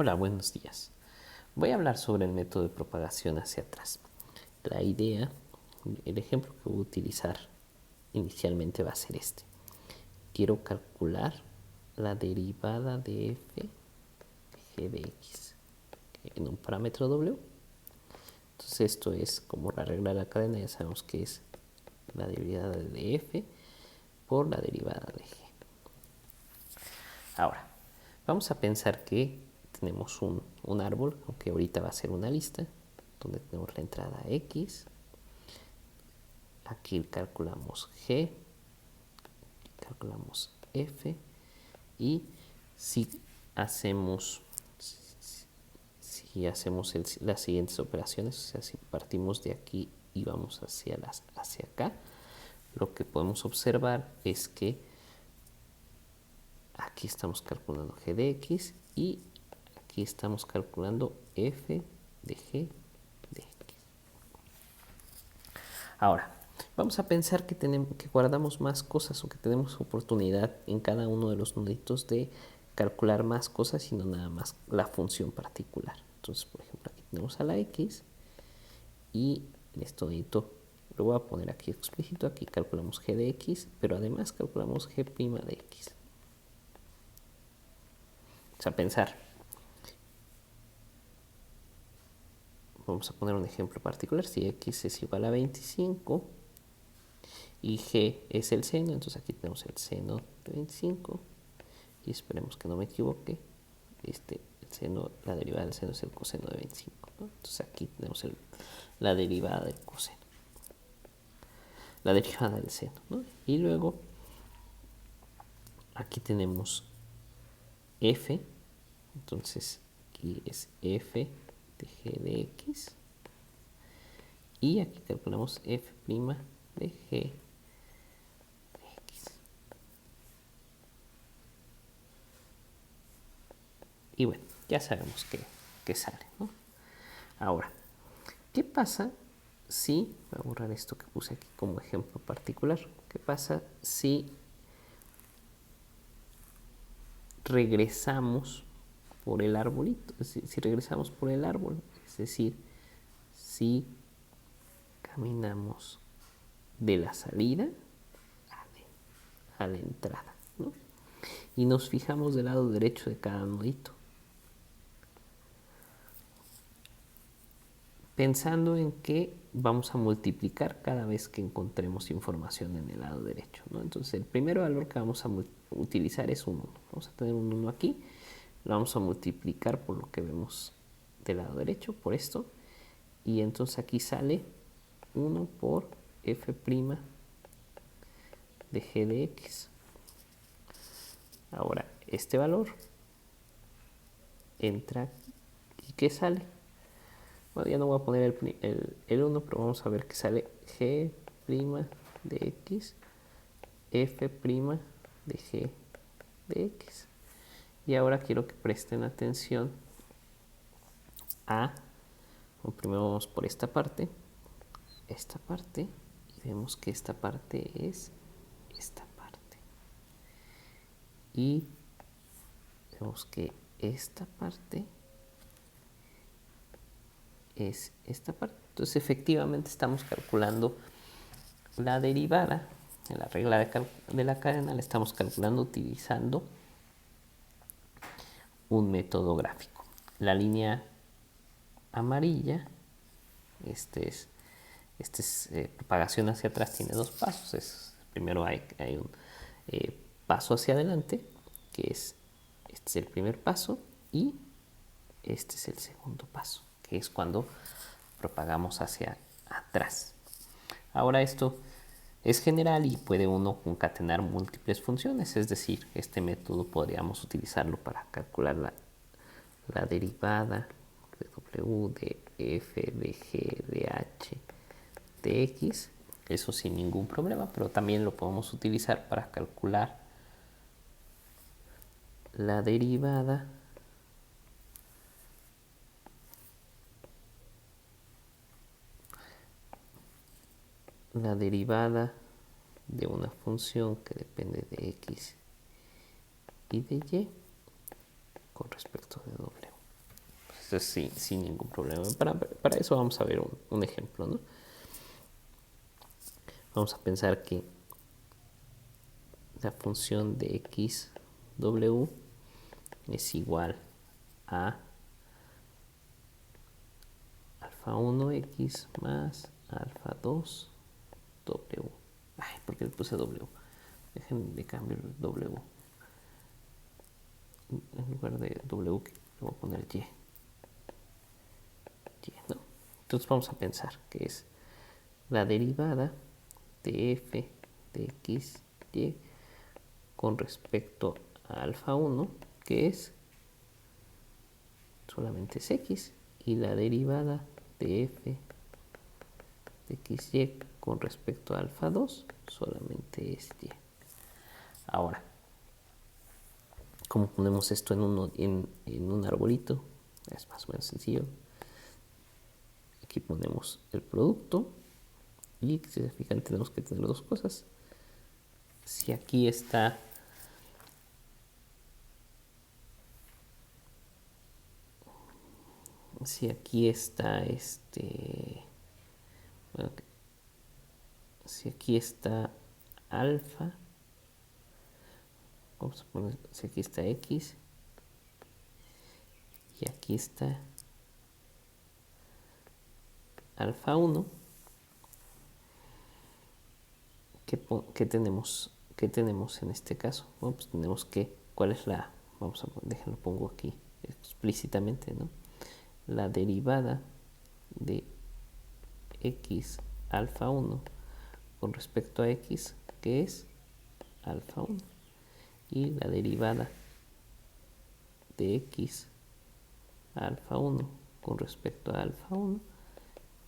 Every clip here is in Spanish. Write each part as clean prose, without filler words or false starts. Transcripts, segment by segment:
Hola, buenos días. Voy a hablar sobre el método de propagación hacia atrás. La idea, el ejemplo que voy a utilizar inicialmente va a ser este. Quiero calcular la derivada de f de g de x en un parámetro w. Entonces esto es como la regla de la cadena, ya sabemos que es la derivada de f por la derivada de g. Ahora, vamos a pensar que tenemos un árbol, aunque ahorita va a ser una lista, donde tenemos la entrada x. Aquí calculamos g, calculamos f, y si hacemos, las siguientes operaciones, o sea, si partimos de aquí y vamos hacia acá, lo que podemos observar es que aquí estamos calculando g de x y aquí estamos calculando f de g de x. Ahora, vamos a pensar que guardamos más cosas o que tenemos oportunidad en cada uno de los nuditos de calcular más cosas y no nada más la función particular. Entonces, por ejemplo, aquí tenemos a la x y en este nudito lo voy a poner aquí explícito. Aquí calculamos g de x, pero además calculamos g' de x. O sea, pensar. Vamos a poner un ejemplo particular. Si x es igual a 25 y g es el seno, entonces aquí tenemos el seno de 25 y esperemos que no me equivoque. La derivada del seno es el coseno de 25, ¿no? Entonces aquí tenemos la derivada del coseno, la derivada del seno, ¿no? Y luego aquí tenemos f, entonces aquí es f de g de x y aquí calculamos f' de g. Y bueno, ya sabemos que sale, ¿no? Ahora, ¿qué pasa si, voy a borrar esto que puse aquí como ejemplo particular, qué pasa si regresamos por el arbolito? Si regresamos por el árbol, es decir, si caminamos de la salida a la entrada, ¿no? Y nos fijamos del lado derecho de cada nodito, pensando en que vamos a multiplicar cada vez que encontremos información en el lado derecho, ¿no? Entonces el primer valor que vamos a utilizar es un 1. Vamos a tener un 1 aquí, lo vamos a multiplicar por lo que vemos del lado derecho, por esto, y entonces aquí sale 1 por f' de g de x. Ahora este valor entra y ¿qué sale? Bueno, ya no voy a poner el 1, pero vamos a ver que sale g' de x, f' de g de x. Y ahora quiero que presten atención a, bueno, primero vamos por esta parte, y vemos que esta parte es esta parte. Y vemos que esta parte es esta parte. Entonces efectivamente estamos calculando la derivada en la regla de la cadena, la estamos calculando utilizando un método gráfico. La línea amarilla, propagación hacia atrás, tiene dos pasos. Primero hay un paso hacia adelante, que este es el primer paso, y este es el segundo paso, que es cuando propagamos hacia atrás. Ahora esto es general y puede uno concatenar múltiples funciones, es decir, este método podríamos utilizarlo para calcular la derivada de w, de f, de g, de h, de x, eso sin ningún problema, pero también lo podemos utilizar para calcular la derivada de una función que depende de x y de y con respecto de w. Entonces, sí, sin ningún problema. Para eso vamos a ver un ejemplo, ¿no? Vamos a pensar que la función de x w es igual a alfa 1x más alfa 2w. Ay, ¿por qué le puse w? Déjenme cambiar el w. En lugar de w, le voy a poner y. ¿No? Entonces vamos a pensar que es la derivada de f de x, y con respecto a alfa 1, que es solamente es x, y la derivada de f de x, y con respecto a alfa 2 solamente es y. Ahora, ¿cómo ponemos esto en un arbolito? Es más o menos sencillo. Aquí ponemos el producto y si se fijan tenemos que tener dos cosas. Si aquí está bueno, si aquí está alfa, vamos a poner, si aquí está x y aquí está alfa 1, ¿qué tenemos en este caso? Bueno, pues tenemos que, ¿cuál es la? Vamos a déjenlo pongo aquí explícitamente, ¿no? La derivada de x alfa 1 con respecto a x, que es alfa 1, y la derivada de x alfa 1 con respecto a alfa 1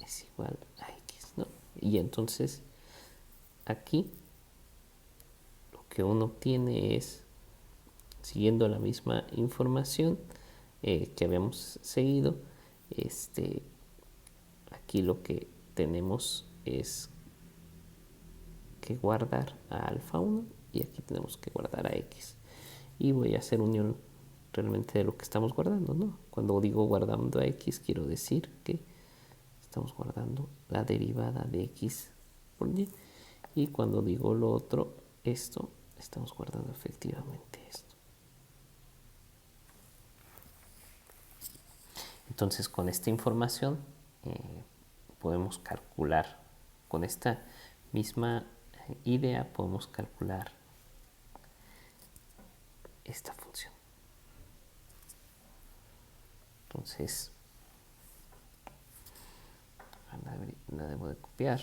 es igual a x, ¿no? Y entonces aquí lo que uno obtiene es, siguiendo la misma información que habíamos seguido, aquí lo que tenemos es que guardar a alfa 1 y aquí tenemos que guardar a x. Y voy a hacer unión realmente de lo que estamos guardando, ¿no? Cuando digo guardando a x, quiero decir que estamos guardando la derivada de x por y. Y cuando digo lo otro, esto, estamos guardando efectivamente esto. Entonces, con esta información podemos calcular, con esta misma idea, podemos calcular esta función. Entonces, la debo de copiar.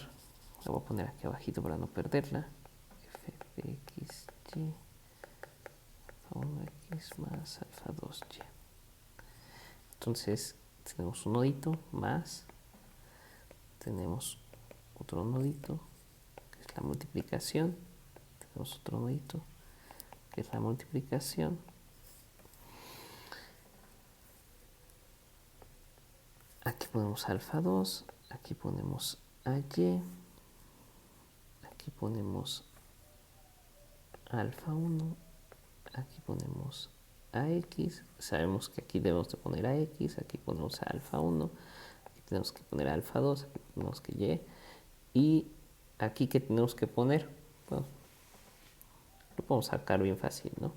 La voy a poner aquí abajito para no perderla. F de x, y, alfa 1x más alfa 2y. Entonces, tenemos un nodito más, tenemos otro nodito, que es la multiplicación, tenemos otro nodito, que es la multiplicación. Aquí ponemos alfa 2, aquí ponemos a y, aquí ponemos alfa 1, aquí ponemos a x, sabemos que aquí debemos de poner a x, aquí ponemos a alfa 1, aquí tenemos que poner a alfa 2, aquí tenemos que y aquí que tenemos que poner, bueno, lo podemos sacar bien fácil, ¿no?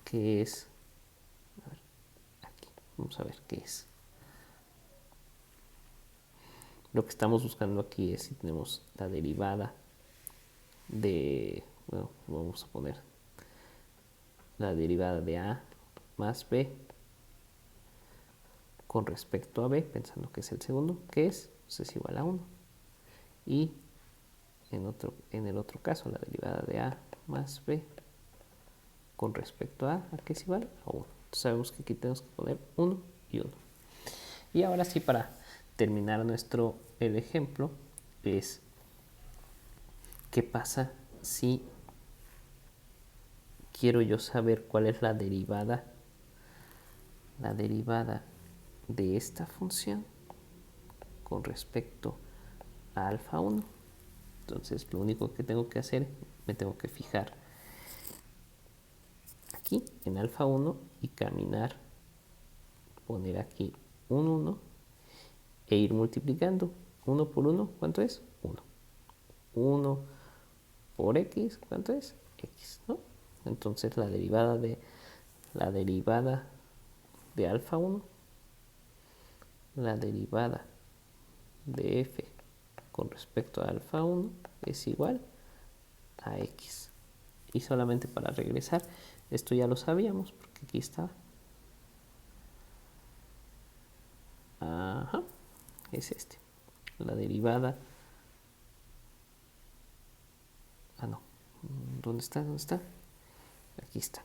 Que es, a ver, aquí, vamos a ver qué es. Lo que estamos buscando aquí es si tenemos la derivada de, bueno, vamos a poner la derivada de a más b con respecto a b, pensando que es el segundo, que es, pues es igual a 1. Y en el otro caso, la derivada de a más b con respecto a que es igual a 1. Entonces sabemos que aquí tenemos que poner 1 y 1. Y ahora sí, para terminar el ejemplo, es ¿qué pasa si quiero yo saber cuál es la derivada de esta función con respecto a alfa 1? Entonces lo único que tengo que hacer, me tengo que fijar aquí en alfa 1 y caminar poner aquí un 1 e ir multiplicando 1 por 1, ¿cuánto es? 1. 1 por x, ¿cuánto es? X, ¿no? Entonces la derivada de alfa 1, la derivada de f con respecto a alfa 1 es igual a x. Y solamente para regresar, esto ya lo sabíamos porque aquí está. Ajá, es este. La derivada. Ah, no. ¿Dónde está? ¿Dónde está? Aquí está.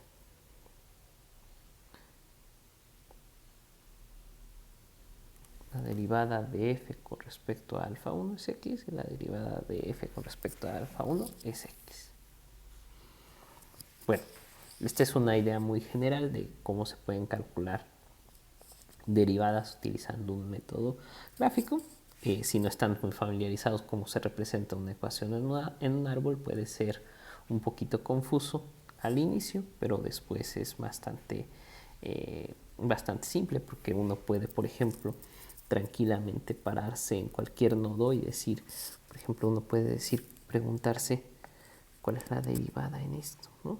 La derivada de f con respecto a alfa 1 es x y la derivada de f con respecto a alfa 1 es x. Bueno, esta es una idea muy general de cómo se pueden calcular derivadas utilizando un método gráfico. Si no están muy familiarizados cómo se representa una ecuación en un árbol, puede ser un poquito confuso al inicio, pero después es bastante simple, porque uno puede, por ejemplo, tranquilamente pararse en cualquier nodo y decir, por ejemplo, uno puede decir, preguntarse cuál es la derivada en esto, ¿no?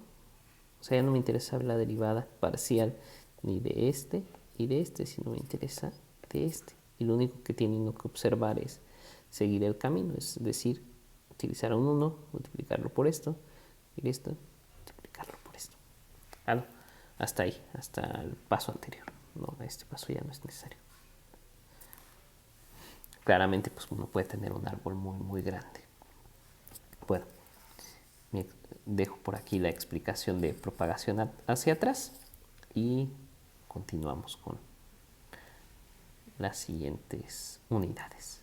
O sea, ya no me interesa la derivada parcial ni de este y de este, sino me interesa de este. Y lo único que tiene uno que observar es seguir el camino, es decir, utilizar un 1, multiplicarlo por esto, y esto, multiplicarlo por esto. Ah, hasta ahí, hasta el paso anterior. No, este paso ya no es necesario. Claramente, pues uno puede tener un árbol muy, muy grande. Bueno, dejo por aquí la explicación de propagación hacia atrás y continuamos con las siguientes unidades.